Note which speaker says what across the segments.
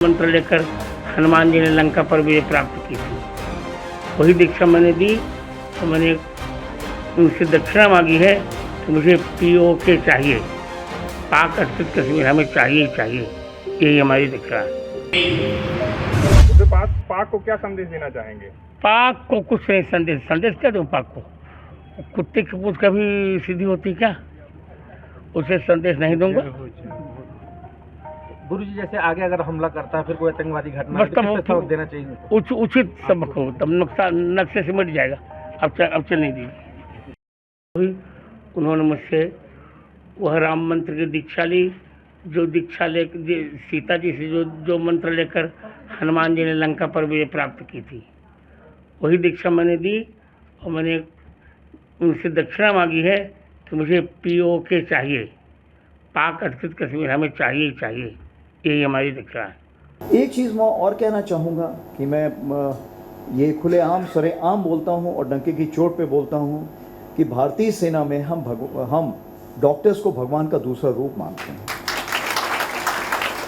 Speaker 1: मंत्र लेकर हनुमान जी ने लंका पर विजय प्राप्त की थी, वही दीक्षा मैंने दी। तो मैंने उनसे दक्षिणा मांगी है कि मुझे POK चाहिए, पाक अस्थित कश्मीर हमें चाहिए ही चाहिए। यही हमारी दक्षिणा है।
Speaker 2: तो पाक को क्या संदेश देना चाहेंगे?
Speaker 1: पाक को कुछ नहीं संदेश क्या दूँ पाक को? कुत्ते की पूछ कभी सीधी होती क्या? उसे संदेश नहीं दूंगा।
Speaker 3: गुरुजी जैसे आगे अगर हमला करता है फिर कोई आतंकवादी घटना
Speaker 1: बस तब
Speaker 3: सबक देना चाहिए,
Speaker 1: उचित सबक हो, तब नक्शे से मिट जाएगा। अब चल नहीं दी। उन्होंने मुझसे वह राम मंत्र की दीक्षा ली, जो दीक्षा ले सीता जी से जो मंत्र लेकर हनुमान जी ने लंका पर विजय प्राप्त की थी, वही दीक्षा मैंने दी। और मैंने उनसे दक्षिणा मांगी है कि मुझे POK चाहिए, पाक अस्थित कश्मीर हमें चाहिए ही चाहिए। यही हमारी दक्षिणा है।
Speaker 4: एक चीज़ मैं और कहना चाहूँगा कि मैं ये खुलेआम सरेआम बोलता हूँ और डंके की चोट पे बोलता हूँ कि भारतीय सेना में हम डॉक्टर्स को भगवान का दूसरा रूप मानते हैं।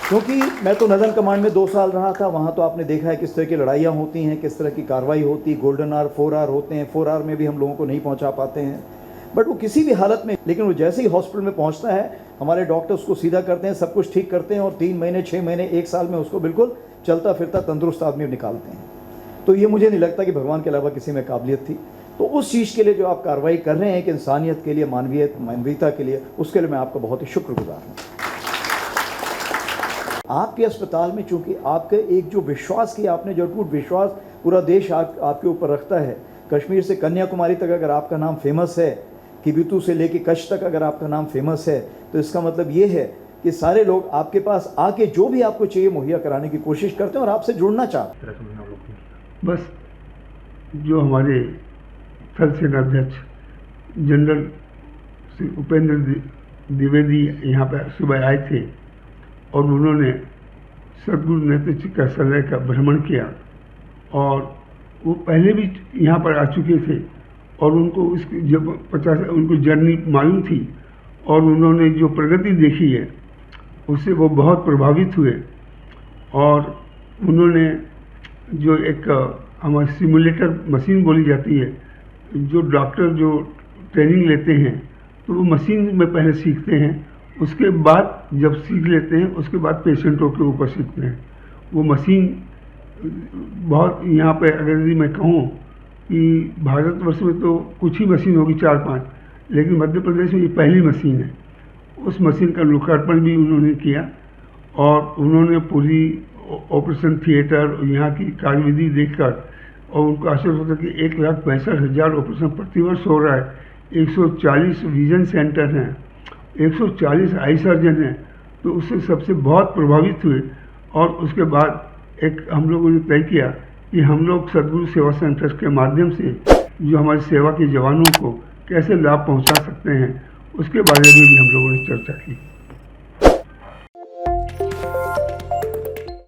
Speaker 4: क्योंकि मैं तो नदन कमांड में 2 साल रहा था, वहाँ तो आपने देखा है किस तरह की लड़ाइयाँ होती हैं, किस तरह की कार्रवाई होती, गोल्डन आवर 4 आवर होते हैं, 4 आवर में भी हम लोगों को नहीं पहुँचा पाते हैं, बट वो किसी भी हालत में, लेकिन वो जैसे ही हॉस्पिटल में पहुंचता है हमारे डॉक्टर उसको सीधा करते हैं, सब कुछ ठीक करते हैं और 3 महीने 6 महीने 1 साल में उसको बिल्कुल चलता फिरता तंदुरुस्त आदमी निकालते हैं। तो ये मुझे नहीं लगता कि भगवान के अलावा किसी में काबिलियत थी। तो उस चीज़ के लिए जो आप कार्रवाई कर रहे हैं कि इंसानियत के लिए, मानवीयता के लिए, उसके लिए मैं आपका बहुत ही शुक्रगुजार हूँ। आपके अस्पताल में चूँकि आपके एक जो विश्वास की आपने जो टूट विश्वास पूरा देश आपके ऊपर रखता है, कश्मीर से कन्याकुमारी तक अगर आपका नाम फेमस है, किबितू से लेके कच्छ तक अगर आपका नाम फेमस है, तो इसका मतलब ये है कि सारे लोग आपके पास आके जो भी आपको चाहिए मुहैया कराने की कोशिश करते हैं और आपसे जुड़ना चाहते हैं।
Speaker 5: बस जो हमारे थल सेनाध्यक्ष जनरल श्री उपेंद्र द्विवेदी यहाँ पर सुबह आए थे और उन्होंने सदगुरु नेत्र चिकित्सालय का भ्रमण किया और वो पहले भी यहाँ पर आ चुके थे और उनको उनको जर्नी मालूम थी और उन्होंने जो प्रगति देखी है उससे वो बहुत प्रभावित हुए। और उन्होंने जो एक हमारी सिमुलेटर मशीन बोली जाती है, जो डॉक्टर जो ट्रेनिंग लेते हैं तो वो मशीन में पहले सीखते हैं, उसके बाद जब सीख लेते हैं उसके बाद पेशेंटों के ऊपर सीखते हैं। वो मशीन बहुत यहाँ पे अगर यदि मैं कहूँ कि भारतवर्ष में तो कुछ ही मशीन होगी 4-5, लेकिन मध्य प्रदेश में ये पहली मशीन है। उस मशीन का लोकार्पण भी उन्होंने किया और उन्होंने पूरी ऑपरेशन थिएटर यहाँ की कार्यविधि देखकर और उनको आश्चर्य होता कि 1,65,000 ऑपरेशन प्रतिवर्ष हो रहा है, 140 विजन सेंटर हैं, 140 आई सर्जन हैं, तो उससे सबसे बहुत प्रभावित हुए। और उसके बाद एक हम लोगों ने तय किया कि हम लोग सदगुरु सेवा सेंटर के माध्यम से जो हमारी सेवा के जवानों को कैसे लाभ पहुंचा सकते हैं, उसके बारे में भी हम लोगों ने चर्चा की।